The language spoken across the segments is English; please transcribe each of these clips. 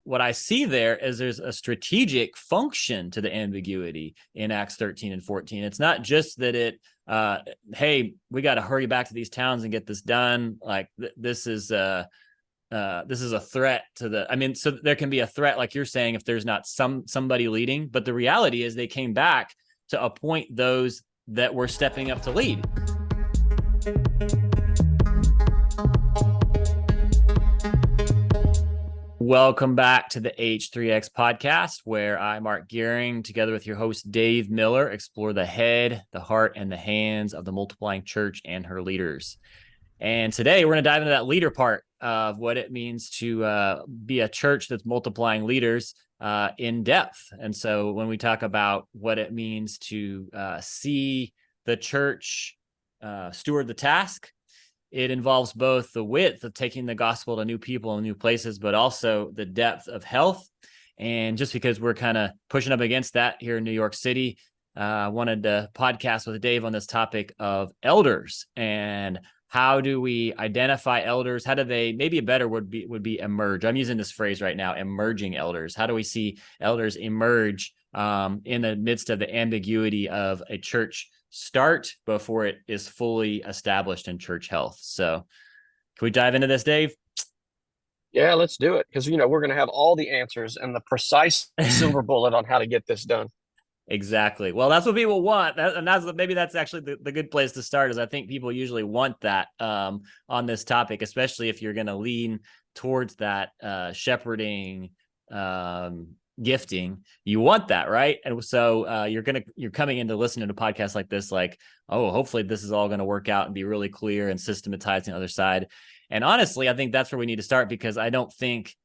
what I see there is there's a strategic function to the ambiguity in Acts 13 and 14. It's not just that hey, we got to hurry back to these towns and get this done. Like this is a threat to so there can be a threat, like you're saying, if there's not somebody leading. But the reality is they came back to appoint those that were stepping up to lead. Welcome back to the H3X podcast, where I, Mark Gearing, together with your host, Dave Miller, explore the head, the heart, and the hands of the multiplying church and her leaders. And today we're going to dive into that leader part of what it means to be a church that's multiplying leaders in depth. And so when we talk about what it means to see the church steward the task, it involves both the width of taking the gospel to new people and new places, but also the depth of health. And just because we're kind of pushing up against that here in New York City, I wanted to podcast with Dave on this topic of elders and how do we identify elders? How do they, maybe a better word would be emerge. I'm using this phrase right now, emerging elders. How do we see elders emerge in the midst of the ambiguity of a church start before it is fully established in church health? So can we dive into this, Dave? Yeah, let's do it. Because, we're going to have all the answers and the precise silver bullet on how to get this done. Exactly. Well, that's what people want. Maybe that's actually the good place to start, is I think people usually want that on this topic, especially if you're going to lean towards that shepherding gifting. You want that, right? And so you're coming into listening to podcasts like this, like, oh, hopefully this is all going to work out and be really clear and systematized on the other side. And honestly, I think that's where we need to start, because I don't think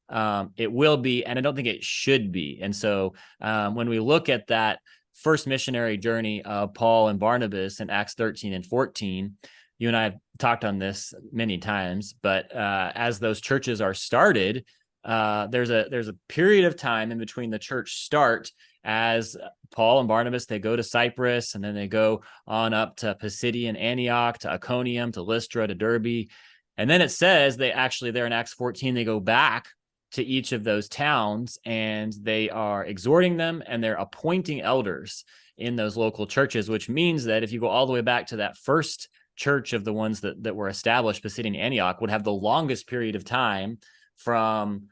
it will be, and I don't think it should be. And so when we look at that first missionary journey of Paul and Barnabas in Acts 13 and 14, you and I have talked on this many times, but as those churches are started, there's a period of time in between the church start, as Paul and Barnabas, they go to Cyprus, and then they go on up to Pisidian Antioch, to Iconium, to Lystra, to Derbe. And then it says they actually, there in Acts 14, they go back to each of those towns and they are exhorting them and they're appointing elders in those local churches, which means that if you go all the way back to that first church of the ones that were established, Pisidian Antioch would have the longest period of time from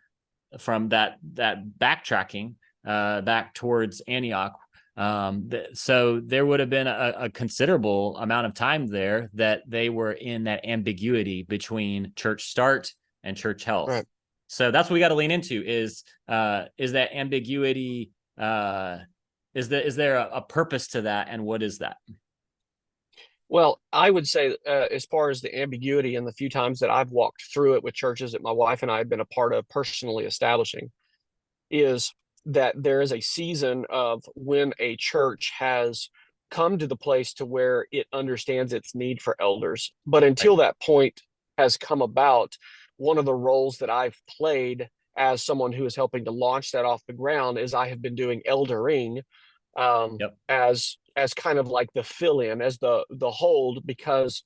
that backtracking back towards Antioch. So there would have been a considerable amount of time there that they were in that ambiguity between church start and church health. Right. So that's what we got to lean into is that ambiguity. Is there a purpose to that, and what is that? Well, I would say as far as the ambiguity and the few times that I've walked through it with churches that my wife and I have been a part of personally establishing, is that there is a season of when a church has come to the place to where it understands its need for elders. But until that point has come about, one of the roles that I've played as someone who is helping to launch that off the ground is I have been doing eldering as kind of like the fill-in, as the hold, because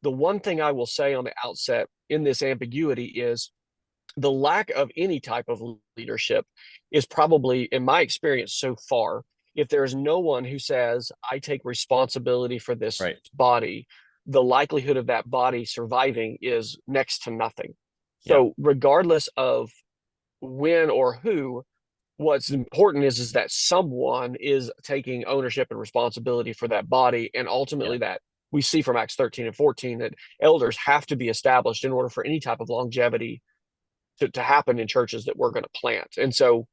the one thing I will say on the outset in this ambiguity is the lack of any type of leadership is probably, in my experience so far, if there is no one who says, I take responsibility for this body, the likelihood of that body surviving is next to nothing. So regardless of when or who, what's important is that someone is taking ownership and responsibility for that body. And ultimately that we see from Acts 13 and 14 that elders have to be established in order for any type of longevity to happen in churches that we're going to plant. And so,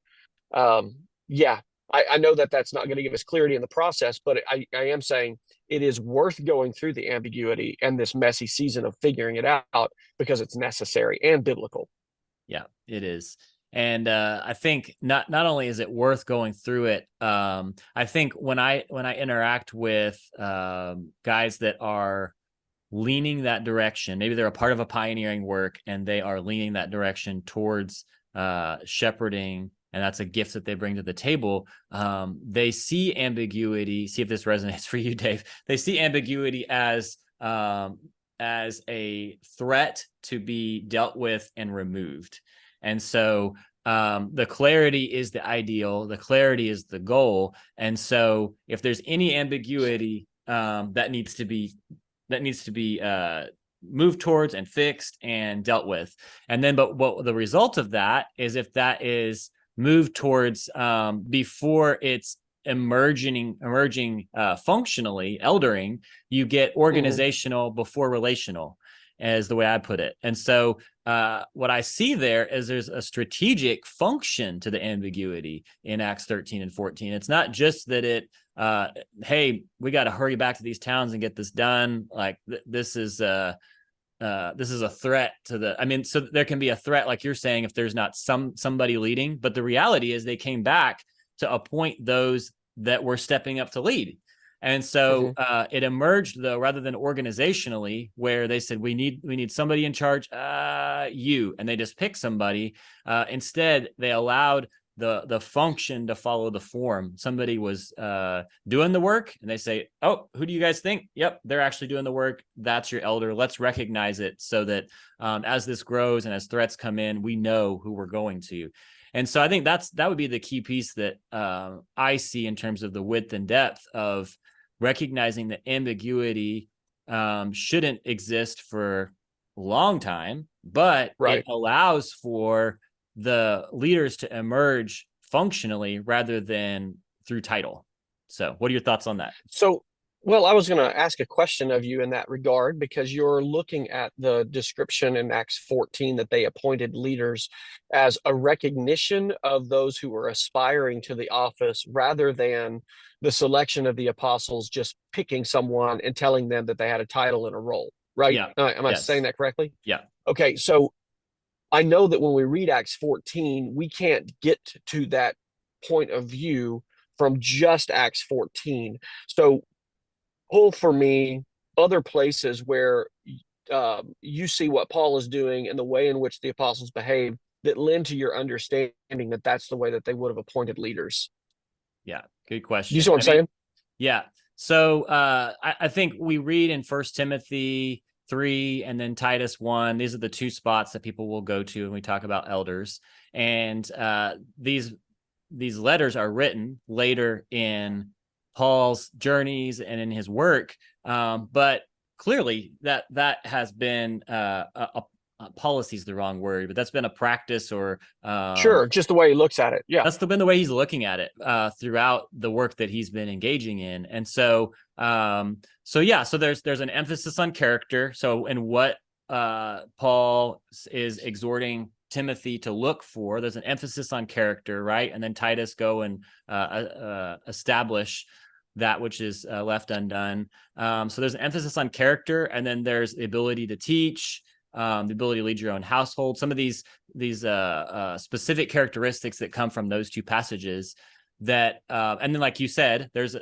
I know that that's not going to give us clarity in the process, but I am saying it is worth going through the ambiguity and this messy season of figuring it out because it's necessary and biblical. Yeah, it is. And I think not only is it worth going through it, I think when I interact with guys that are leaning that direction, maybe they're a part of a pioneering work and they are leaning that direction towards shepherding, and that's a gift that they bring to the table. They see ambiguity. See if this resonates for you, Dave. They see ambiguity as a threat to be dealt with and removed. And so The clarity is the ideal, the clarity is the goal. And so if there's any ambiguity that needs to be moved towards and fixed and dealt with. And then but what the result of that is, if that is moved towards before it's emerging functionally eldering, you get organizational before relational, as the way I put it. And so what I see there is there's a strategic function to the ambiguity in Acts 13 and 14. It's not just that hey, we got to hurry back to these towns and get this done. Like this is a threat to the, I mean, so there can be a threat, like you're saying, if there's not somebody leading, but the reality is they came back to appoint those that were stepping up to lead. And so it emerged, though, rather than organizationally, where they said, we need somebody in charge, you, and they just picked somebody. Instead, they allowed the function to follow the form. Somebody was doing the work, and they say, oh, who do you guys think? Yep, they're actually doing the work. That's your elder. Let's recognize it so that as this grows and as threats come in, we know who we're going to. And so I think that would be the key piece that I see in terms of the width and depth of recognizing that ambiguity shouldn't exist for a long time, but it allows for the leaders to emerge functionally rather than through title. So what are your thoughts on that? So, well, I was going to ask a question of you in that regard, because you're looking at the description in Acts 14 that they appointed leaders as a recognition of those who were aspiring to the office, rather than the selection of the apostles just picking someone and telling them that they had a title and a role, right? Yeah. Am I saying that correctly? Yeah. Okay, so I know that when we read Acts 14, we can't get to that point of view from just Acts 14. So pull for me other places where you see what Paul is doing and the way in which the apostles behave that lend to your understanding that that's the way that they would have appointed leaders. Yeah, good question. You see what I'm saying? Yeah. So I think we read in 1 Timothy 3 and then Titus 1. These are the two spots that people will go to when we talk about elders. And these letters are written later in Paul's journeys and in his work. But clearly that has been a policy is the wrong word, but that's been a practice, or sure, just the way he looks at it. Yeah, that's been the way he's looking at it throughout the work that he's been engaging in. And so so there's an emphasis on character. So in what Paul is exhorting Timothy to look for, there's an emphasis on character, right? And then Titus go and establish that which is left undone. So there's an emphasis on character, and then there's the ability to teach, the ability to lead your own household. Some of these specific characteristics that come from those two passages. That and then, like you said, there's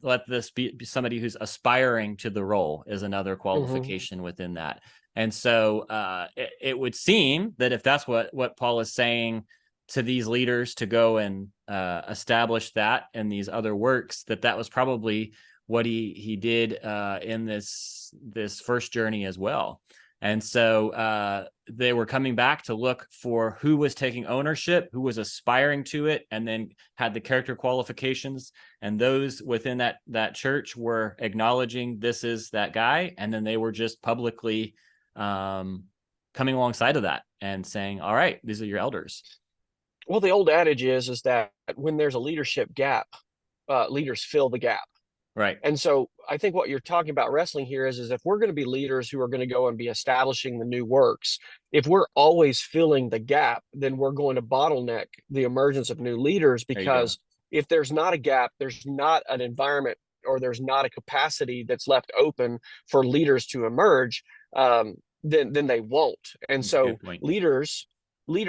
let this be somebody who's aspiring to the role is another qualification within that. And so it would seem that if that's what Paul is saying to these leaders to go and establish that in these other works, that was probably what he did in this first journey as well. And so they were coming back to look for who was taking ownership, who was aspiring to it, and then had the character qualifications. And those within that church were acknowledging this is that guy. And then they were just publicly coming alongside of that and saying, all right, these are your elders. Well, the old adage is that when there's a leadership gap, leaders fill the gap. Right. And so I think what you're talking about wrestling here is if we're going to be leaders who are going to go and be establishing the new works, if we're always filling the gap, then we're going to bottleneck the emergence of new leaders, because if there's not a gap, there's not an environment, or there's not a capacity that's left open for leaders to emerge, then they won't. And so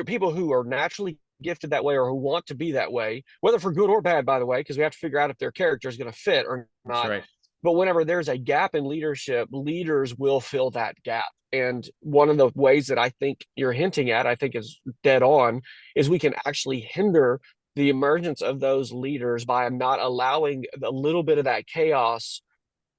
people who are naturally gifted that way, or who want to be that way, whether for good or bad, by the way, because we have to figure out if their character is going to fit or not. That's right. But whenever there's a gap in leadership, leaders will fill that gap. And one of the ways that I think you're hinting at, I think is dead on, is we can actually hinder the emergence of those leaders by not allowing a little bit of that chaos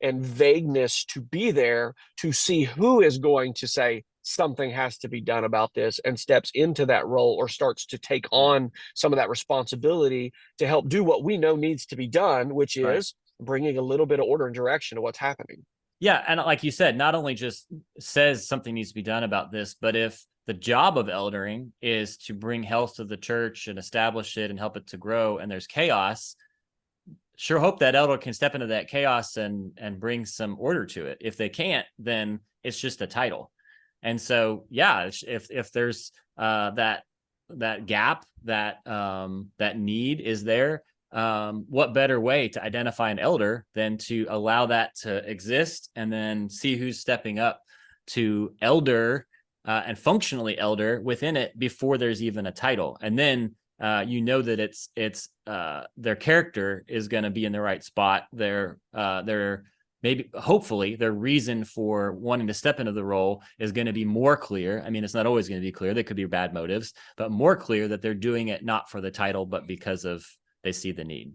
and vagueness to be there, to see who is going to say, something has to be done about this and steps into that role or starts to take on some of that responsibility to help do what we know needs to be done, which Right. is bringing a little bit of order and direction to what's happening. Yeah. And like you said, not only just says something needs to be done about this, but if the job of eldering is to bring health to the church and establish it and help it to grow, and there's chaos, sure hope that elder can step into that chaos and bring some order to it. If they can't, then it's just a title. And so, yeah, if there's that gap, that need is there, what better way to identify an elder than to allow that to exist and then see who's stepping up to elder and functionally elder within it before there's even a title. And then that it's their character is going to be in the right spot. Their maybe hopefully their reason for wanting to step into the role is going to be more clear. I mean, it's not always going to be clear. They could be bad motives, but more clear that they're doing it not for the title, but because of they see the need.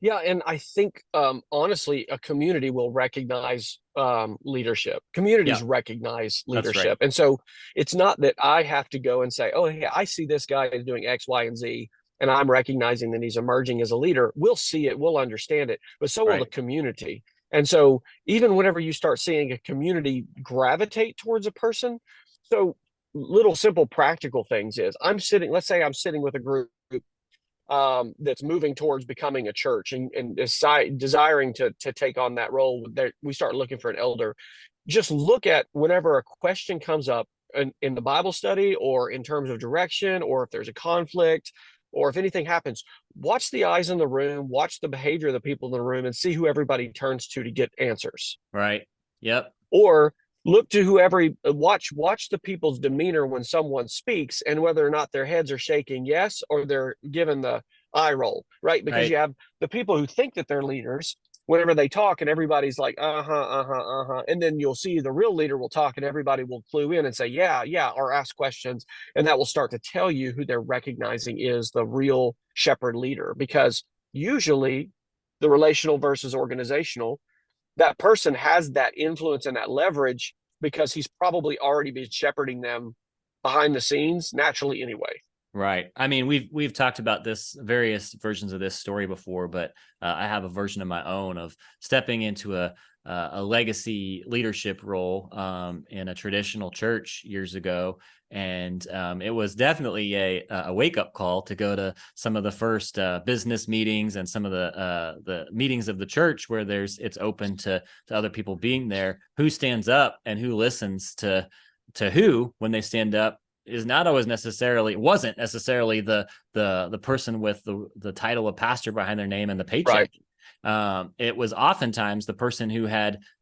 Yeah, and I think honestly, a community will recognize leadership. Yeah, Communities recognize that's right. leadership, and so it's not that I have to go and say, "Oh, hey, I see this guy is doing X, Y, and Z," and I'm recognizing that he's emerging as a leader. We'll see it, we'll understand it, but so will the Right. community. And so, even whenever you start seeing a community gravitate towards a person, so little simple practical things is I'm sitting. Let's say I'm sitting with a group that's moving towards becoming a church and desiring to take on that role. We start looking for an elder. Just look at whenever a question comes up in the Bible study or in terms of direction, or if there's a conflict, or if anything happens, watch the eyes in the room, watch the behavior of the people in the room, and see who everybody turns to get answers. Right. Yep. Or look to whoever watch the people's demeanor when someone speaks and whether or not their heads are shaking yes or they're given the eye roll, right? Because Right. you have the people who think that they're leaders whenever they talk and everybody's like and then you'll see the real leader will talk and everybody will clue in and say yeah or ask questions, and that will start to tell you who they're recognizing is the real shepherd leader. Because usually the relational versus organizational, that person has that influence and that leverage because he's probably already been shepherding them behind the scenes naturally anyway. Right. I mean, we've talked about this various versions of this story before, but I have a version of my own of stepping into a legacy leadership role in a traditional church years ago, and it was definitely a wake up call to go to some of the first business meetings and some of the meetings of the church where it's open to other people being there. Who stands up and who listens to who when they stand up is not always wasn't necessarily the person with the title of pastor behind their name and the paycheck. Right. It was oftentimes the person who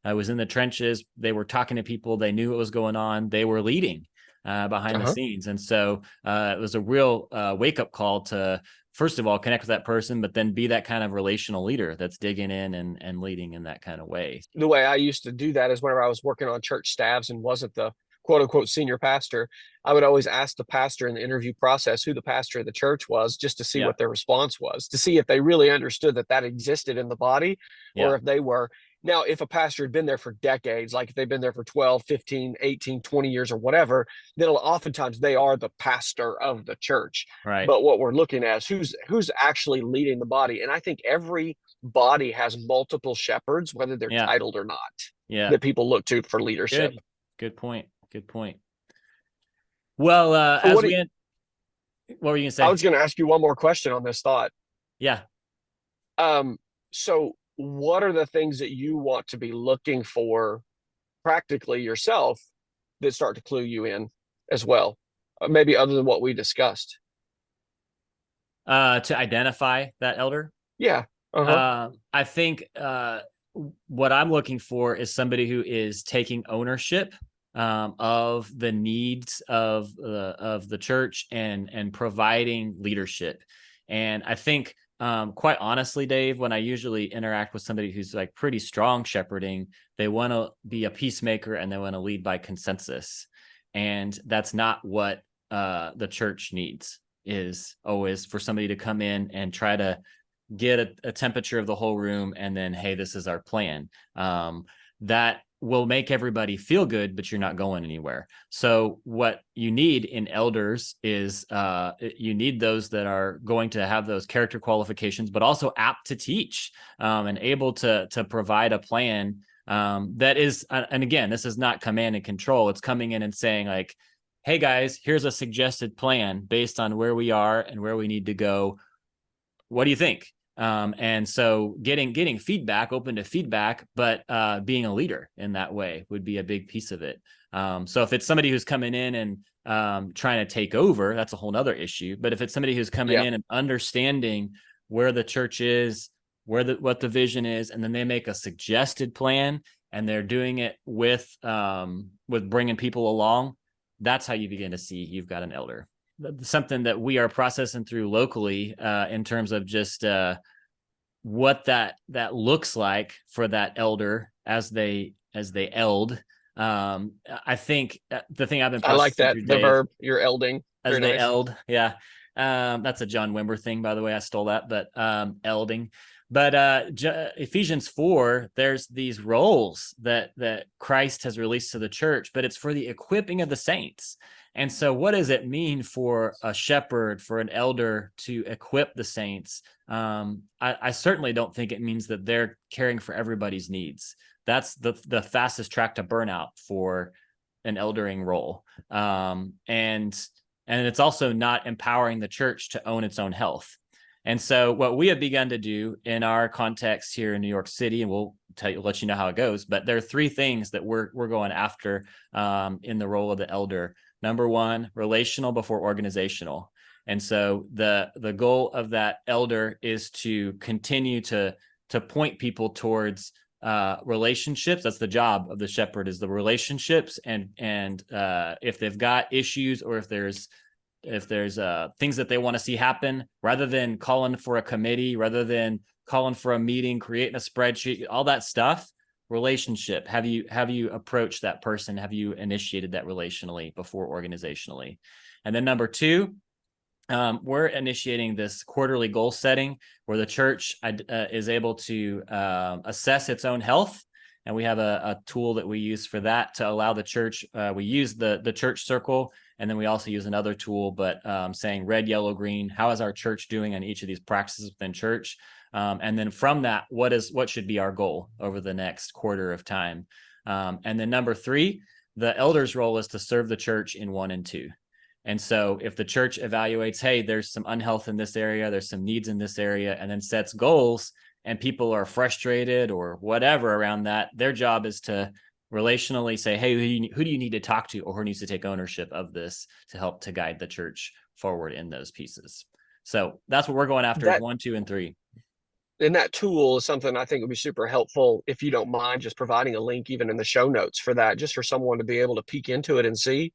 was in the trenches. They were talking to people. They knew what was going on. They were leading behind the scenes. And so it was a real wake up call to, first of all, connect with that person, but then be that kind of relational leader that's digging in and leading in that kind of way. The way I used to do that is whenever I was working on church staffs and wasn't the quote unquote senior pastor, I would always ask the pastor in the interview process who the pastor of the church was, just to see Yeah. what their response was, to see if they really understood that existed in the body, or Yeah. if they were. Now, if a pastor had been there for decades, like if they've been there for 12, 15, 18, 20 years or whatever, then oftentimes they are the pastor of the church. Right. But what we're looking at is who's actually leading the body. And I think every body has multiple shepherds, whether they're Yeah. titled or not, Yeah. that people look to for leadership. Good point. Good point. Well, So what were you gonna I say? was going to ask you one more question on this thought. Yeah. So what are the things that you want to be looking for practically yourself that start to clue you in as well? Maybe other than what we discussed. To identify that elder. Yeah. Uh-huh. I think what I'm looking for is somebody who is taking ownership of the needs of the church and providing leadership. And I think, quite honestly, Dave, when I usually interact with somebody who's like pretty strong shepherding, they want to be a peacemaker and they want to lead by consensus. And that's not what the church needs. Is always for somebody to come in and try to get a temperature of the whole room and then, hey, this is our plan. That will make everybody feel good, but you're not going anywhere. So what you need in elders is you need those that are going to have those character qualifications, but also apt to teach, and able to provide a plan that is, and again, this is not command and control. It's coming in and saying like, hey guys, here's a suggested plan based on where we are and where we need to go. What do you think? And so getting feedback, open to feedback, but being a leader in that way would be a big piece of it. So if it's somebody who's coming in and trying to take over, that's a whole nother issue. But if it's somebody who's coming in and understanding where the church is, what the vision is, and then they make a suggested plan and they're doing it with bringing people along, that's how you begin to see you've got an elder. Something that we are processing through locally in terms of just what that looks like for that elder as they eld. I think the thing I've been I like processing that, through the Dave, verb, you're elding. as Very they nice. eld. Yeah. That's a John Wimber thing, by the way. I stole that, but elding. But Ephesians 4, there's these roles that Christ has released to the church, but it's for the equipping of the saints. And so what does it mean for a shepherd, for an elder to equip the saints? I certainly don't think it means that they're caring for everybody's needs. That's the fastest track to burnout for an eldering role. And it's also not empowering the church to own its own health. And so what we have begun to do in our context here in New York City, and we'll let you know how it goes, but there are three things that we're going after in the role of the elder. Number one, relational before organizational. And so the goal of that elder is to continue to point people towards relationships. That's the job of the shepherd, is the relationships. And if they've got issues, or if there's things that they want to see happen, rather than calling for a committee, rather than calling for a meeting, creating a spreadsheet, all that stuff, relationship. Have you approached that person? Have you initiated that relationally before organizationally? And then number two, we're initiating this quarterly goal setting where the church is able to assess its own health. And we have a tool that we use for that to allow the church. We use the church circle, and then we also use another tool, but saying red, yellow, green. How is our church doing on each of these practices within church? And then from that, what should be our goal over the next quarter of time? And then number three, the elder's role is to serve the church in 1 and 2. And so if the church evaluates, hey, there's some unhealth in this area, there's some needs in this area, and then sets goals, and people are frustrated or whatever around that, their job is to relationally say, hey, who do you need to talk to, or who needs to take ownership of this to help to guide the church forward in those pieces. So that's what we're going after, is 1, 2, and 3. And that tool is something I think would be super helpful, if you don't mind just providing a link even in the show notes for that, just for someone to be able to peek into it and see.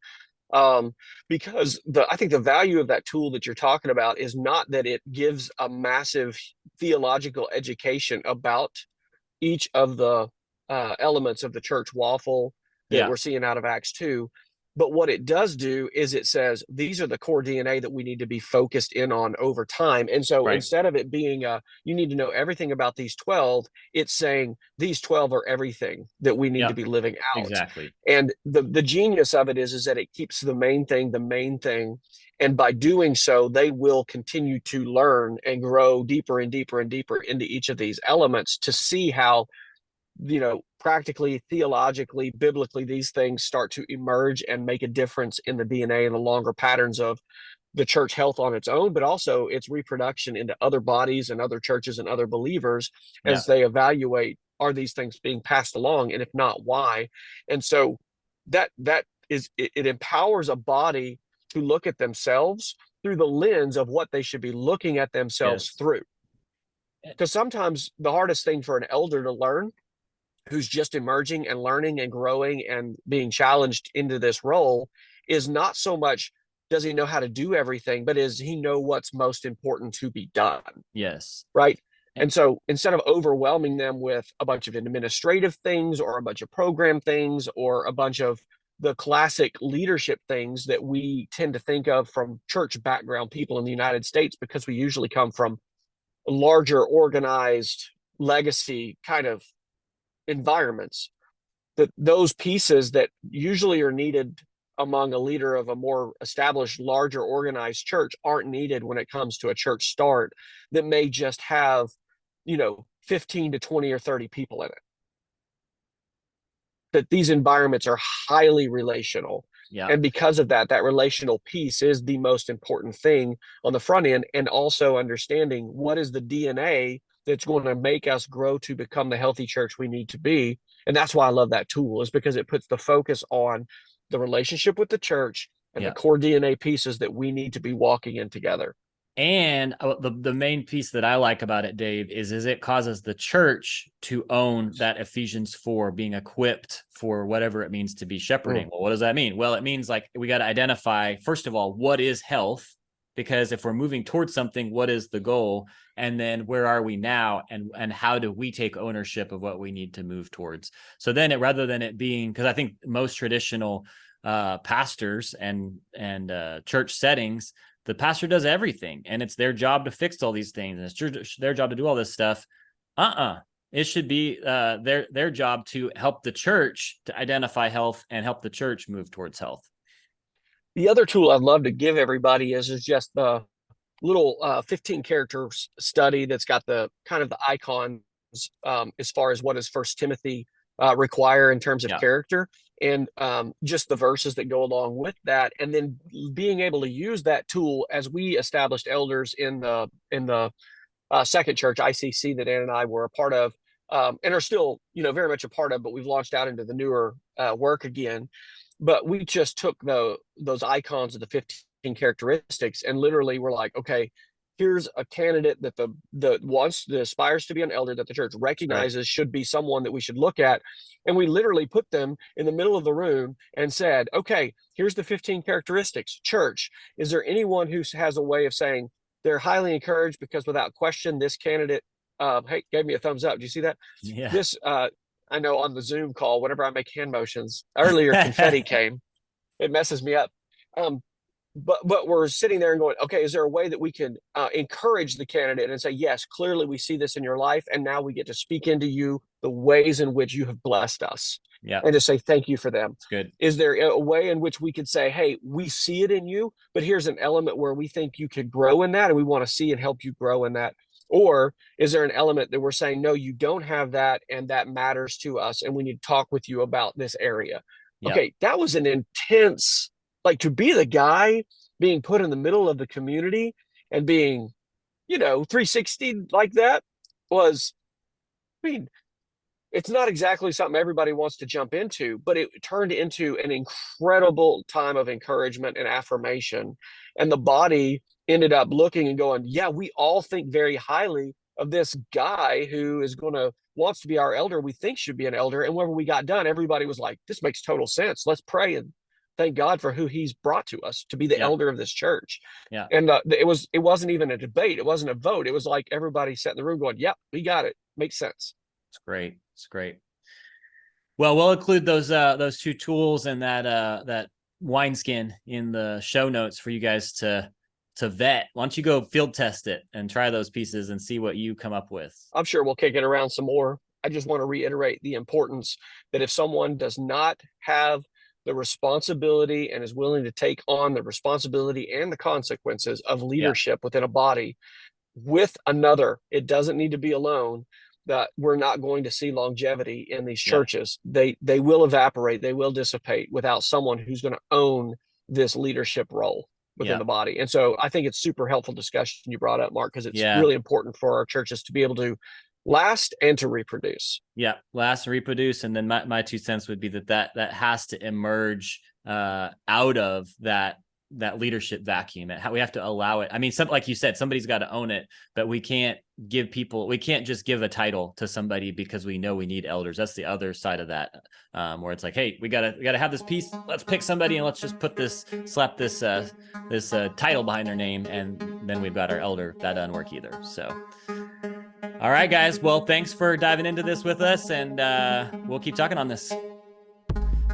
Because I think the value of that tool that you're talking about is not that it gives a massive theological education about each of the elements of the church waffle that we're seeing out of Acts 2. But what it does do is it says, these are the core DNA that we need to be focused in on over time. And so instead of it being you need to know everything about these 12, it's saying these 12 are everything that we need to be living out. Exactly. And the genius of it is that it keeps the main thing. And by doing so, they will continue to learn and grow deeper and deeper and deeper into each of these elements to see how, practically, theologically, biblically, these things start to emerge and make a difference in the DNA and the longer patterns of the church health on its own, but also its reproduction into other bodies and other churches and other believers as they evaluate, are these things being passed along? And if not, why? And so that is, it empowers a body to look at themselves through the lens of what they should be looking at themselves through. Because sometimes the hardest thing for an elder to learn, who's just emerging and learning and growing and being challenged into this role, is not so much does he know how to do everything, but is he know what's most important to be done? Yes. Right. And so instead of overwhelming them with a bunch of administrative things or a bunch of program things or a bunch of the classic leadership things that we tend to think of from church background people in the United States, because we usually come from larger organized legacy kind of environments, that those pieces that usually are needed among a leader of a more established, larger organized church aren't needed when it comes to a church start that may just have, 15 to 20 or 30 people in it. That these environments are highly relational. Yeah. And because of that, that relational piece is the most important thing on the front end. And also understanding what is the DNA that's going to make us grow to become the healthy church we need to be. And that's why I love that tool, is because it puts the focus on the relationship with the church and the Yeah. core DNA pieces that we need to be walking in together. And the main piece that I like about it, Dave, is it causes the church to own that Ephesians 4, being equipped for whatever it means to be shepherding. Well, what does that mean? Well, it means like we got to identify, first of all, what is health? Because if we're moving towards something, what is the goal? And then where are we now? And how do we take ownership of what we need to move towards? So then rather than it being, because I think most traditional pastors and church settings, the pastor does everything and it's their job to fix all these things and it's their job to do all this stuff. It should be their job to help the church to identify health and help the church move towards health. The other tool I'd love to give everybody is just the little 15 character study that's got the kind of the icons as far as what does First Timothy require in terms of character, and just the verses that go along with that, and then being able to use that tool as we established elders in the second church, ICC, that Ann and I were a part of, and are still very much a part of, but we've launched out into the newer work again. But we just took those icons of the 15 characteristics and literally were like, okay, here's a candidate that that aspires to be an elder that the church recognizes should be someone that we should look at. And we literally put them in the middle of the room and said, okay, here's the 15 characteristics. Church, is there anyone who has a way of saying they're highly encouraged because without question, this candidate, hey, gave me a thumbs up. Do you see that? Yeah. This, I know on the Zoom call, whenever I make hand motions, earlier confetti came. It messes me up. But we're sitting there and going, okay, is there a way that we can encourage the candidate and say, yes, clearly we see this in your life, and now we get to speak into you the ways in which you have blessed us, and to say thank you for them. That's good. Is there a way in which we could say, hey, we see it in you, but here's an element where we think you could grow in that, and we want to see and help you grow in that? Or is there an element that we're saying, no, you don't have that, and that matters to us, and we need to talk with you about this area? Okay, that was an intense, like, to be the guy being put in the middle of the community and being, 360 like that was, I mean, it's not exactly something everybody wants to jump into, but it turned into an incredible time of encouragement and affirmation. And the body ended up looking and going, yeah, we all think very highly of this guy who is wants to be our elder, we think should be an elder. And whenever we got done, everybody was like, this makes total sense. Let's pray and thank God for who he's brought to us to be the elder of this church. And it wasn't even a debate. It wasn't a vote. It was like everybody sat in the room going, yep, we got it. Makes sense. It's great. It's great. Well, we'll include those two tools and that wineskin in the show notes for you guys to vet. Why don't you go field test it and try those pieces and see what you come up with? I'm sure we'll kick it around some more. I just want to reiterate the importance that if someone does not have the responsibility and is willing to take on the responsibility and the consequences of leadership within a body with another, it doesn't need to be alone, that we're not going to see longevity in these churches. They will evaporate, they will dissipate without someone who's going to own this leadership role within the body. And so I think it's super helpful discussion you brought up, Mark, because it's really important for our churches to be able to last and to reproduce. Last and reproduce. And then my 2 cents would be that has to emerge out of that leadership vacuum. We have to allow it. I mean, like you said, somebody's got to own it, but we can't just give a title to somebody because we know we need elders. That's the other side of that, where it's like, hey, we gotta have this piece. Let's pick somebody and let's just slap this title behind their name, and then we've got our elder. That doesn't work either. So, all right, guys. Well, thanks for diving into this with us, and we'll keep talking on this.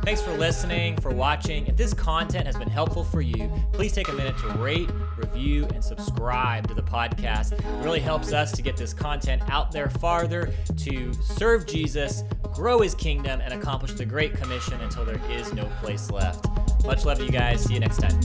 Thanks for listening, for watching. If this content has been helpful for you, please take a minute to rate, review, and subscribe to the podcast. It really helps us to get this content out there farther, to serve Jesus, grow his kingdom, and accomplish the Great Commission until there is no place left. Much love to you guys. See you next time.